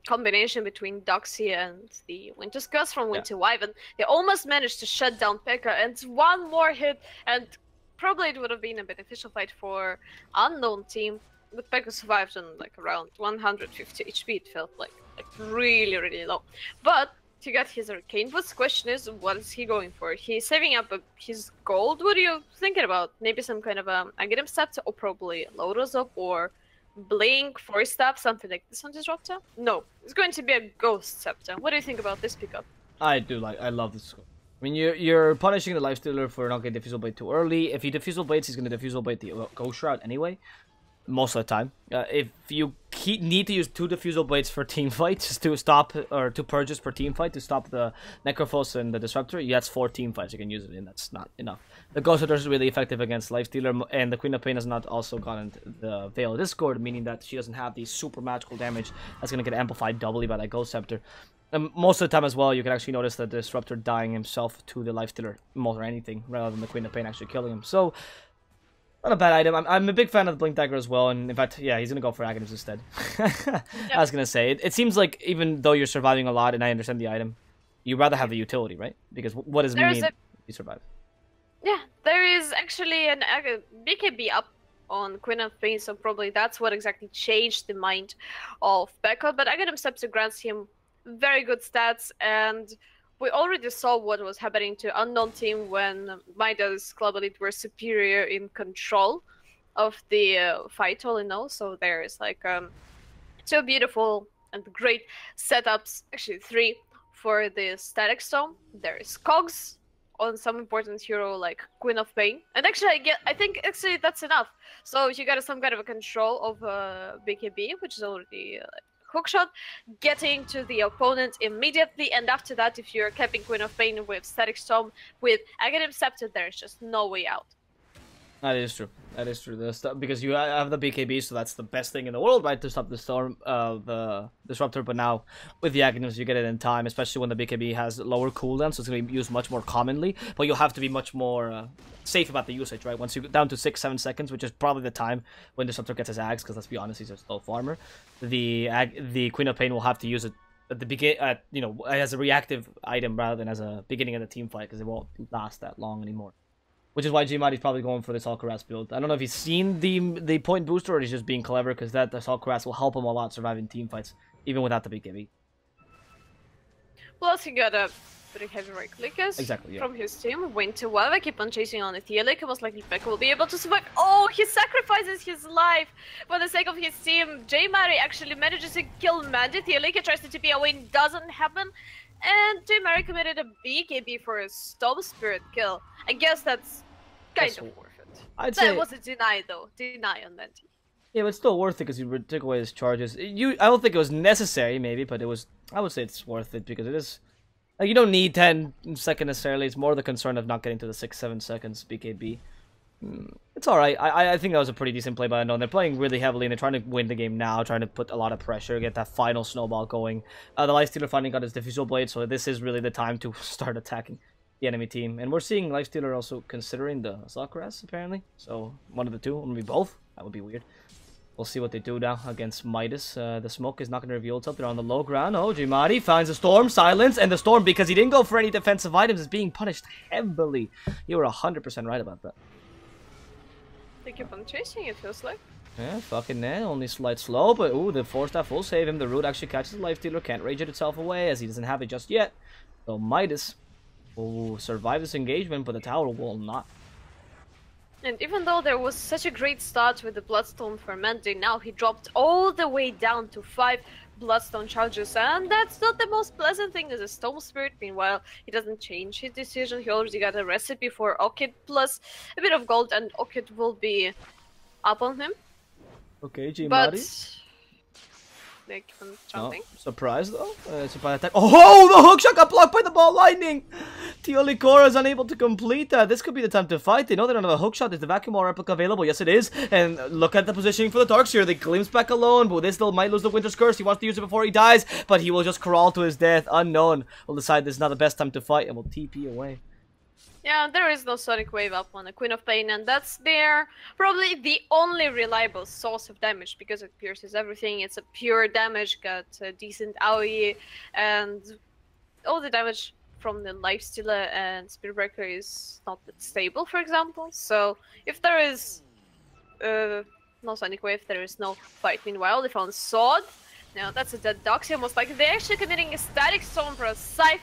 combination between Doxy and the Winter's Curse from Winter Wyvern, they almost managed to shut down Pekka, and one more hit, and probably it would have been a beneficial fight for Unknown team, but Pekka survived on like around 150 HP, it felt like really, really low. But he got his Arcane Boots. Question is, what is he going for? He's saving up his gold. What are you thinking about? Maybe some kind of Aghanim Scepter, or probably Lotus Up, or Blink, Force Staff, something like this on Disruptor? No, it's going to be a Ghost Scepter. What do you think about this pickup? I love this. I mean, you're punishing the Lifestealer for not getting Diffusal Blade too early. If he Diffusal Blades, he's going to Diffusal Blade the Ghost Shroud anyway. Most of the time. If you need to use 2 Diffusal Blades for team fights to stop, or 2 purges per team fight to stop the Necrophos and the Disruptor, that's 4 team fights you can use it in. That's not enough. The Ghost Hunter is really effective against Lifestealer, and the Queen of Pain has not also gotten the Veil of Discord, meaning that she doesn't have the super magical damage that's going to get amplified doubly by that Ghost Scepter. And most of the time as well, you can actually notice that the Disruptor dying himself to the Lifestealer more than anything, rather than the Queen of Pain actually killing him. So, not a bad item. I'm a big fan of the Blink Dagger as well, and in fact, yeah, he's gonna go for Aghanims instead. I was gonna say, it seems like even though you're surviving a lot, and I understand the item, you'd rather have the utility, right? Because what does it mean if you survive? Yeah, there is actually an BKB up on Queen of Pain, so probably that's what exactly changed the mind of Pekka, but Aghanim Scepter grants him very good stats, and we already saw what was happening to Unknown team when Midas Club Elite were superior in control of the fight, all in all. So there's like 2 beautiful and great setups, actually 3, for the static storm. There is cogs on some important hero like Queen of Pain, and actually I think actually that's enough. So you got some kind of a control of BKB, which is already hookshot, getting to the opponent immediately, and after that, if you're capping Queen of Pain with static storm with Aghanim Scepter, there's just no way out. That is true. That is true. Because you have the BKB, so that's the best thing in the world, right, to stop the storm, the disruptor. But now with the Aghanims, you get it in time, especially when the BKB has lower cooldown, so it's going to be used much more commonly. But you'll have to be much more safe about the usage, right? Once you get down to 6-7 seconds, which is probably the time when disruptor gets his Ags, because let's be honest, he's a slow farmer. The Queen of Pain will have to use it at the as a reactive item rather than as a beginning of the team fight, because it won't last that long anymore. Which is why Gmadi's probably going for this Alcaraz build. I don't know if he's seen the point booster or he's just being clever, because that this Alcaraz will help him a lot surviving team fights, even without the BKB. Plus, he got a pretty heavy right clickers from his team. Went to Wava, keep on chasing on the Theolic. He was like, Rebecca will be able to survive. Oh, he sacrifices his life for the sake of his team. J-Mari actually manages to kill Mandy. Theolic tries to TP away, doesn't happen. And J-Mari committed a BKB for a Storm Spirit kill. I guess that's kind of worth it. That was a deny though. Deny on that team. Yeah, but it's still worth it because you took away his charges. I don't think it was necessary, maybe, but it was. I would say it's worth it because it is. Like, you don't need 10 seconds necessarily. It's more the concern of not getting to the 6-7 seconds BKB. It's alright. I think that was a pretty decent play by Unknown. They're playing really heavily and they're trying to win the game now, trying to put a lot of pressure, get that final snowball going. The Lifestealer finally got his Diffusal Blade, so this is really the time to start attacking the enemy team. And we're seeing Lifestealer also considering the Alcaraz, apparently. So, one of the two, or maybe both. That would be weird. We'll see what they do now against Midas. The smoke is not going to reveal itself. They're on the low ground. Oh, Gmadi finds a Storm, silence, and the Storm, because he didn't go for any defensive items, is being punished heavily. You were 100% right about that. They keep on chasing, it feels like. Yeah, fucking nah, only slight slow, but ooh, the Force Staff will save him. The Root actually catches the Lifestealer, can't rage it itself away as he doesn't have it just yet. So Midas will survive this engagement, but the tower will not. And even though there was such a great start with the Bloodstone Fermenting, now he dropped all the way down to 5 Bloodstone charges, and that's not the most pleasant thing as a Storm Spirit. Meanwhile, he doesn't change his decision. He already got a recipe for Orchid plus a bit of gold, and Orchid will be up on him. Okay, Gmadi. But they keep on jumping. Oh, surprise though. Surprise attack. Oh, the hookshot got blocked by the ball lightning. Teolikora is unable to complete that. This could be the time to fight. They know they don't have a hookshot. Is the Vacuum Ball replica available? Yes, it is. And look at the positioning for the Darkseer. They glimpse back alone, but they still might lose the Winter's Curse. He wants to use it before he dies, but he will just crawl to his death. Unknown will decide this is not the best time to fight and will TP away. Yeah, there is no Sonic Wave up on the Queen of Pain, and that's probably the only reliable source of damage, because it pierces everything. It's a pure damage, got a decent AoE, and all the damage from the Lifestealer and Spirit Breaker is not that stable, for example. So if there is no Sonic Wave, there is no fight. Meanwhile, they found Sword. Now that's a dead Doxy, almost like they're actually committing a Static Storm for a Scythe,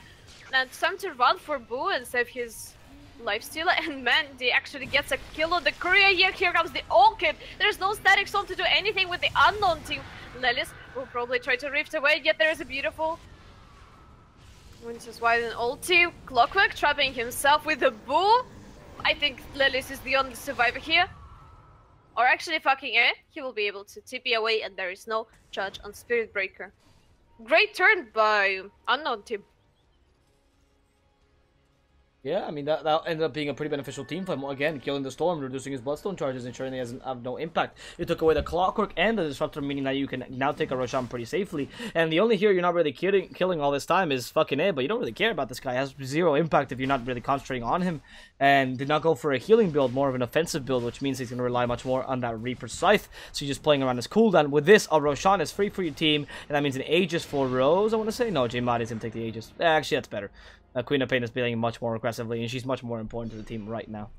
and it's time to run for Boo and save his Lifestealer, and Mandy actually gets a kill on the courier here. Here comes the Orchid. There's no Static Storm to do anything with the Unknown team. Lelis will probably try to rift away, yet there is a beautiful Winter's Wide and ulti. Clockwork trapping himself with a Boo. I think Lelis is the only survivor here. Or actually fucking he will be able to TP away, and there is no charge on Spirit Breaker. Great turn by Unknown team. Yeah, I mean, that ended up being a pretty beneficial team fight. Again, killing the Storm, reducing his Bloodstone charges, ensuring he doesn't have no impact. You took away the Clockwork and the Disruptor, meaning that you can now take a Roshan pretty safely. And the only hero you're not really killing all this time is fucking A, but you don't really care about this guy. He has zero impact if you're not really concentrating on him. And did not go for a healing build, more of an offensive build, which means he's going to rely much more on that Reaper Scythe. So you're just playing around his cooldown. With this, a Roshan is free for your team, and that means an Aegis for Rose, I want to say. No, J-Madi is going to take the Aegis. Actually, that's better. Queen of Pain is playing much more aggressively, and she's much more important to the team right now.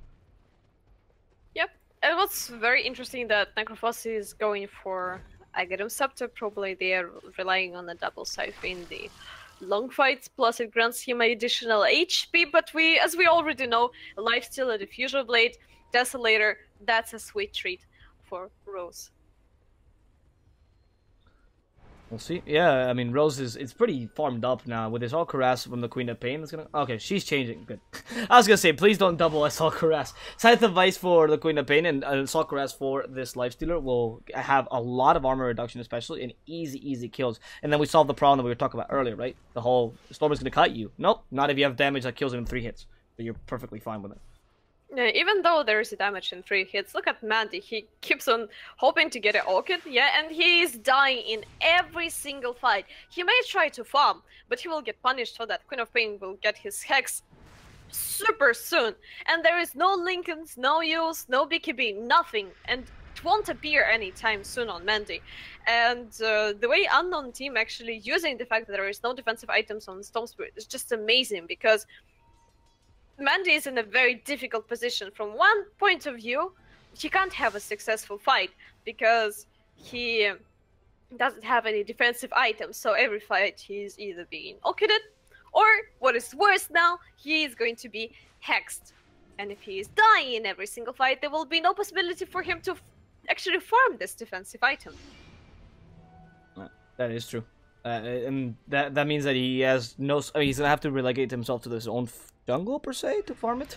Yep. And what's very interesting that Necrophos is going for Aghanim Scepter. Probably they are relying on a double scythe in the long fights, plus it grants him additional HP, but as we already know, a Lifestealer, a Diffusion Blade, Desolator, that's a sweet treat for Rose. We'll see. Yeah, I mean, Rose it's pretty farmed up now with this all Cuirass from the Queen of Pain. That's gonna okay. She's changing. Good. I was gonna say, please don't double Assault Cuirass. Scythe of Vice for the Queen of Pain and Assault Cuirass for this Lifestealer will have a lot of armor reduction, especially and easy kills. And then we solve the problem that we were talking about earlier, right? The whole Storm is gonna cut you. Nope, not if you have damage that kills him in 3 hits. But you're perfectly fine with it. Yeah, even though there is a damage in 3 hits, look at Mandy. He keeps on hoping to get an Orchid, yeah, and he is dying in every single fight. He may try to farm, but he will get punished for that. Queen of Pain will get his Hex super soon. And there is no Lincolns, no Use, no BKB, nothing. And it won't appear anytime soon on Mandy. And the way Unknown team actually using the fact that there is no defensive items on Storm Spirit is just amazing, because Mandy is in a very difficult position. From one point of view, he can't have a successful fight because he doesn't have any defensive items. So every fight he's either being ulted, or what is worse now, he is going to be hexed. And if he is dying in every single fight, there will be no possibility for him to actually farm this defensive item. That is true. And that means that he has no... I mean, he's going to have to relegate himself to his own jungle, per se, to farm it.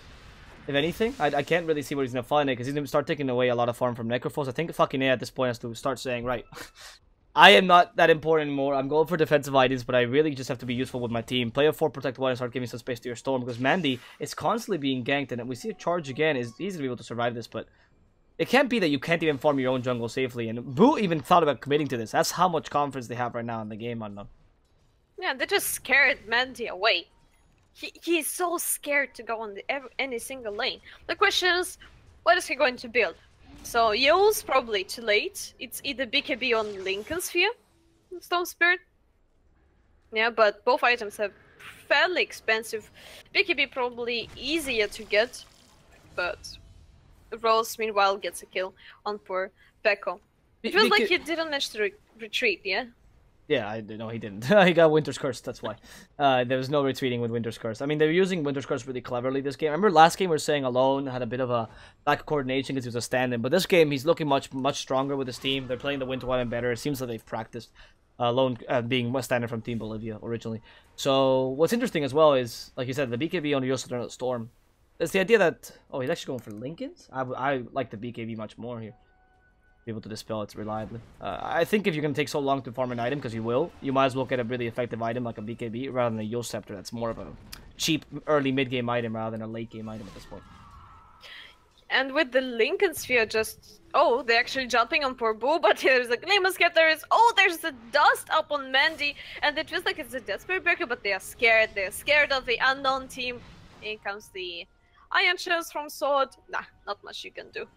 If anything. I can't really see where he's going to find it, because he's going to start taking away a lot of farm from Necrophos. I think fucking A at this point has to start saying, right, I am not that important anymore. I'm going for defensive items, but I really just have to be useful with my team. Play a 4 Protect 1 and start giving some space to your Storm, because Mandy is constantly being ganked, and we see a charge again. He's going to be able to survive this, but it can't be that you can't even farm your own jungle safely. And Boo even thought about committing to this. That's how much confidence they have right now in the game, Unknown. Yeah, they just scared Mandy away. He's so scared to go on any single lane. The question is, what is he going to build? So Yo's probably too late. It's either BKB on Lincoln Sphere, Stone Spirit. Yeah, but both items are fairly expensive. BKB probably easier to get, but Rose meanwhile gets a kill on poor Pekko. It feels like he didn't manage to retreat, yeah? Yeah, no, he didn't. He got Winter's Curse, that's why. There was no retreating with Winter's Curse. I mean, they're using Winter's Curse really cleverly this game. I remember last game we were saying Alone had a bit of a lack of coordination because he was a stand-in. But this game, he's looking much stronger with his team. They're playing the Winter Weapon better. It seems like they've practiced. Alone being a standard from Team Bolivia originally. So, what's interesting as well is, like you said, the BKB on the Yosu Storm. It's the idea that... Oh, he's actually going for Lincolns? I like the BKB much more here. Be able to dispel it reliably. I think if you're going to take so long to farm an item, because you will, you might as well get a really effective item like a BKB rather than a Yo Scepter. That's more of a cheap early mid-game item rather than a late-game item at this point. And with the Lincoln Sphere just... Oh, they're actually jumping on poor Boo, but there's a Gleamus Cat, there's a dust up on Mandy, and it feels like it's a Death Spirit Breaker, but they are scared. They're scared of the Unknown team. In comes the Iron Shells from Sword. Nah, not much you can do.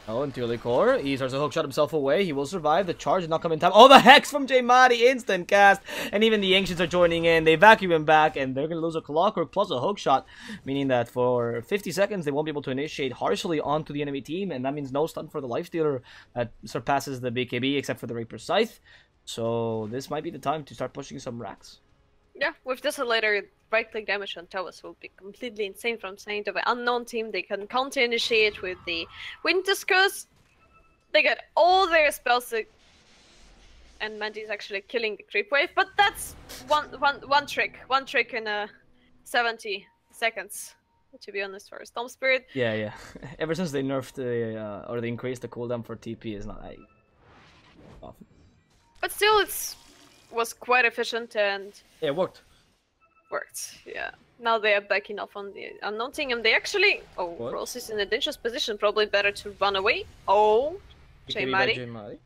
Oh, and Tuli Core, he starts to hookshot himself away. He will survive. The charge did not come in time. Oh, the Hex from Jmadi, instant cast. And even the Ancients are joining in. They vacuum him back, and they're going to lose a Clockwork plus a hookshot. Meaning that for 50 seconds, they won't be able to initiate harshly onto the enemy team. And that means no stun for the Lifestealer that surpasses the BKB, except for the Reaper Scythe. So this might be the time to start pushing some racks. Yeah, with Desolator, right-click damage on towers will be completely insane from saying of an Unknown team. They can counter-initiate with the Winter's Curse. They get all their spells, and Mandy's actually killing the creep wave. But that's one trick in 70 seconds. To be honest, for a Storm Spirit. Yeah. Ever since they nerfed or they increased the cooldown for TP, is not that often. But still, was quite efficient and yeah, it worked, yeah. Now they are backing off on the Unknown team, and they actually... Oh, Rose is in a dangerous position, probably better to run away. Oh, Jmadi.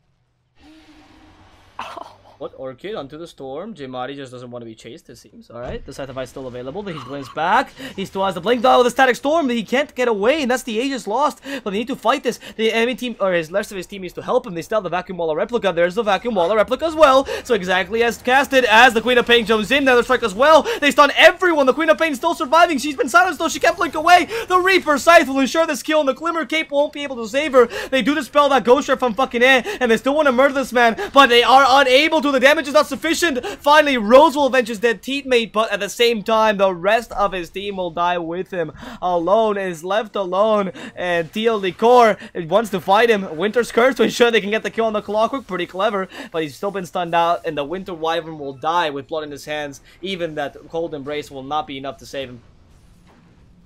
Oh. What? Orchid onto the Storm. Jmadi just doesn't want to be chased, it seems. Alright, the Scythe is still available. He blinks back. He still has the blink dot with the Static Storm. He can't get away, and that's the Aegis lost. But they need to fight this. The enemy team, or the rest of his team, needs to help him. They still have the Vacuum Waller replica. There's the Vacuum Waller replica as well. So exactly as casted, as the Queen of Pain jumps in. Another strike as well. They stun everyone. The Queen of Pain still surviving. She's been silenced though. She can't blink away. The Reaper Scythe will ensure this kill, and the Glimmer Cape won't be able to save her. They do dispel that Ghost Shred from fucking air, and they still want to murder this man, but they are unable to. The damage is not sufficient. Finally, Rose will avenge his dead teammate, but at the same time, the rest of his team will die with him. Alone is left alone, and Teal Licor wants to fight him. Winter's Curse to ensure they can get the kill on the Clockwork. Pretty clever, but he's still been stunned out, and the Winter Wyvern will die with blood in his hands. Even that Cold Embrace will not be enough to save him.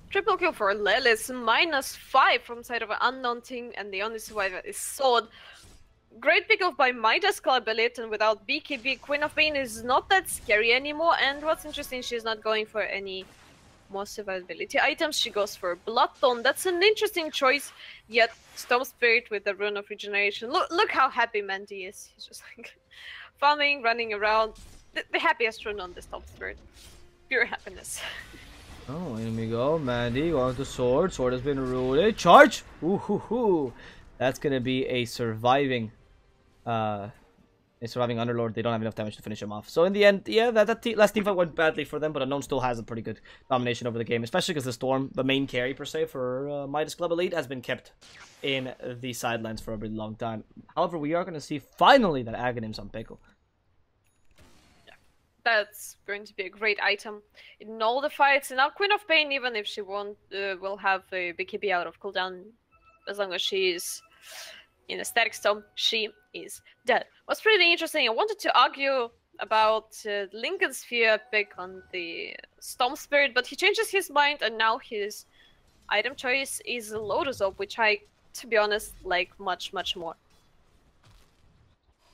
Triple kill for Lelis, -5 from side of an Unknown team, and the only survivor is Sword. Great pick off by Midas Club Elite, and without BKB, Queen of Pain is not that scary anymore, and what's interesting, she's not going for any more survivability items, she goes for Bloodthorn. That's an interesting choice, yet Storm Spirit with the Rune of Regeneration. Look how happy Mandy is, he's just like farming, running around, the happiest rune on the Storm Spirit. Pure happiness. Oh, here we go. Mandy going to Sword. Sword has been rooted. Charge! Ooh, hoo, hoo. That's gonna be a surviving Underlord. They don't have enough damage to finish him off. So in the end, yeah, that last teamfight went badly for them, but Unknown still has a pretty good domination over the game, especially because the Storm, the main carry per se for Midas Club Elite, has been kept in the sidelines for a really long time. However, we are gonna see finally that Aghanim's on Pickle. That's going to be a great item in all the fights. And now Queen of Pain, even if she won't, will have a BKB out of cooldown, as long as she's in a static storm, she is dead. What's pretty interesting, I wanted to argue about Lincoln's Sphere pick on the Storm Spirit, but he changes his mind, and now his item choice is Lotus Orb, which I, to be honest, like much, much more.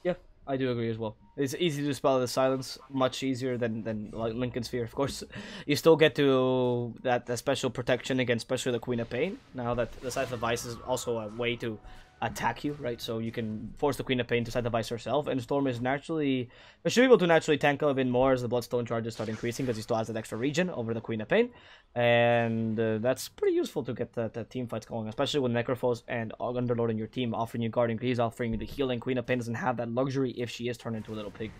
Yeah, I do agree as well. It's easy to spell the silence, much easier than like Lincoln Sphere. Of course, you still get to that special protection against especially the Queen of Pain. Now that the Scythe of Vice is also a way to attack you, right? So you can force the Queen of Pain to Scythe of Vice herself, and Storm is naturally, should be able to naturally tank a bit more as the Bloodstone charges start increasing because he still has that extra regen over the Queen of Pain, and that's pretty useful to get the team fights going, especially with Necrophos and Underlord in your team, offering you Guardian Greaves, offering you the healing. Queen of Pain doesn't have that luxury if she is turned into a little pig.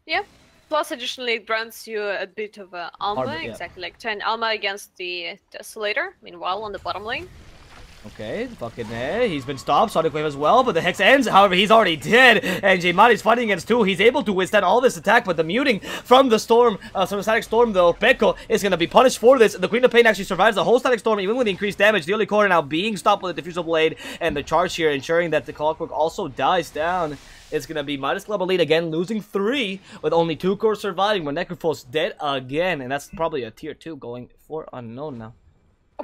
Yeah. Plus, additionally, it grants you a bit of armor, Yeah. exactly like 10 armor against the Desolator. Meanwhile, on the bottom lane. Okay, fucking he's been stopped, Sonic Wave as well, but the Hex ends. However, he's already dead, and Jmadi's fighting against two. He's able to withstand all this attack, but the muting from the Storm, from the Static Storm, though, Pekko is going to be punished for this. The Queen of Pain actually survives the whole Static Storm, even with the increased damage. The only corner now being stopped with a Diffusal Blade, and the charge here ensuring that the Clockwork also dies down. It's going to be Midas Club Elite again, losing 3, with only 2 cores surviving, when Necrophos dead again, and that's probably a tier 2 going for Unknown now.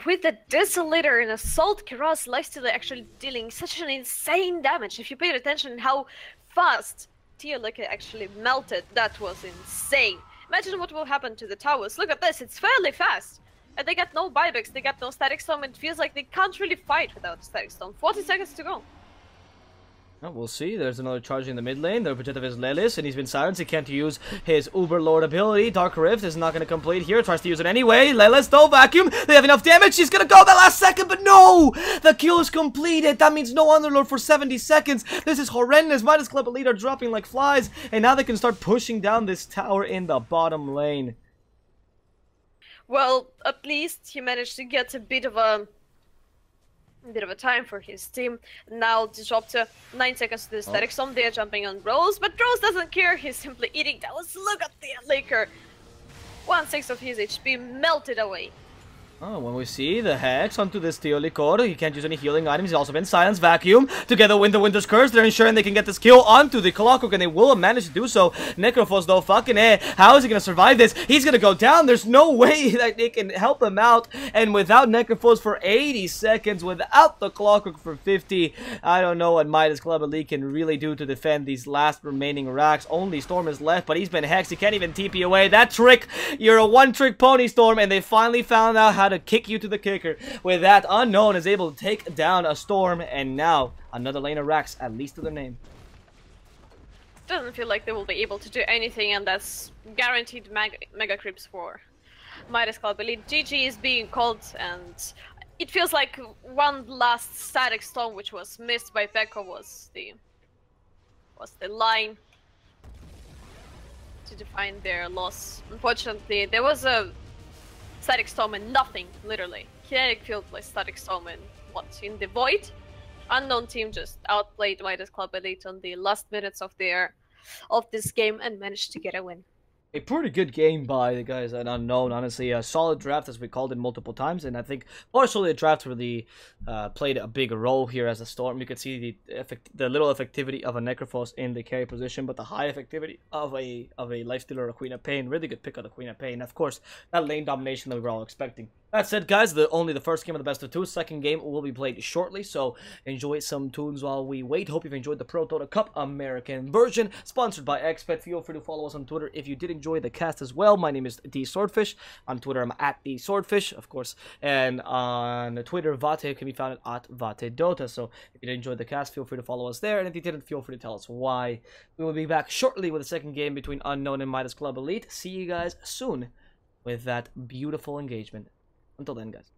With the Desolator and Assault, Kiraz lifesteal actually dealing such an insane damage. If you paid attention how fast Teal'c actually melted, that was insane. Imagine what will happen to the towers. Look at this, it's fairly fast. And they got no buybacks, they got no Static Storm, it feels like they can't really fight without Static Storm. 40 seconds to go. Oh, we'll see. There's another charge in the mid lane. The objective is Lelis, and he's been silenced. He can't use his Uber Lord ability. Dark Rift is not going to complete here. Tries to use it anyway. Lelis, though, vacuum. They have enough damage. She's going to go the last second, but no! The kill is completed. That means no Underlord for 70 seconds. This is horrendous. Midas Club Elite are dropping like flies, and now they can start pushing down this tower in the bottom lane. Well, at least he managed to get a bit of a time for his team. Now Disruptor, 9 seconds to the Static Storm. They're jumping on Rose, but Rose doesn't care. He's simply eating towers. Look at the Laker. 1/6 of his HP melted away. Oh, when we see the Hex onto this Teolicor, he can't use any healing items. He's also been silenced. Vacuum, together with the Winter's Curse, they're ensuring they can get this kill onto the Clockwork, and they will manage to do so. Necrophos, though, fucking how is he gonna survive this? He's gonna go down. There's no way that they can help him out, and without Necrophos for 80 seconds, without the Clockwork for 50, I don't know what Midas Club Elite can really do to defend these last remaining racks. Only Storm is left, but he's been hexed. He can't even TP away. That trick, you're a one-trick pony, Storm, and they finally found out how to kick you to the kicker. With that, Unknown is able to take down a Storm, and now another lane of racks, at least to their name. Doesn't feel like they will be able to do anything, and that's guaranteed mega creeps for Midas Club Elite. GG is being called, and it feels like one last Static Storm, which was missed by Pekko, was the line to define their loss. Unfortunately, there was a Static Storm and nothing, literally. Kinetic Field plays Static Storm and what? In the Void? Unknown team just outplayed Midas Club Elite on the last minutes of their of this game and managed to get a win. A pretty good game by the guys at Unknown. Honestly, a solid draft, as we called it multiple times, and I think partially the draft really played a big role here as a Storm. You could see the little effectivity of a Necrophos in the carry position, but the high effectivity of a Lifestealer or a Queen of Pain. Really good pick on the Queen of Pain. Of course, that lane domination that we were all expecting. That said, guys, only the first game of the best of two. Second game will be played shortly, so enjoy some tunes while we wait. Hope you've enjoyed the ProDota Cup American version, sponsored by XPET. Feel free to follow us on Twitter if you did enjoy the cast as well. My name is DSwordfish. On Twitter, I'm at DSwordfish, of course, and on Twitter, Vätte can be found at VatteDota. So if you did enjoy the cast, feel free to follow us there, and if you didn't, feel free to tell us why. We will be back shortly with the second game between Unknown and Midas Club Elite. See you guys soon with that beautiful engagement. Until then, guys.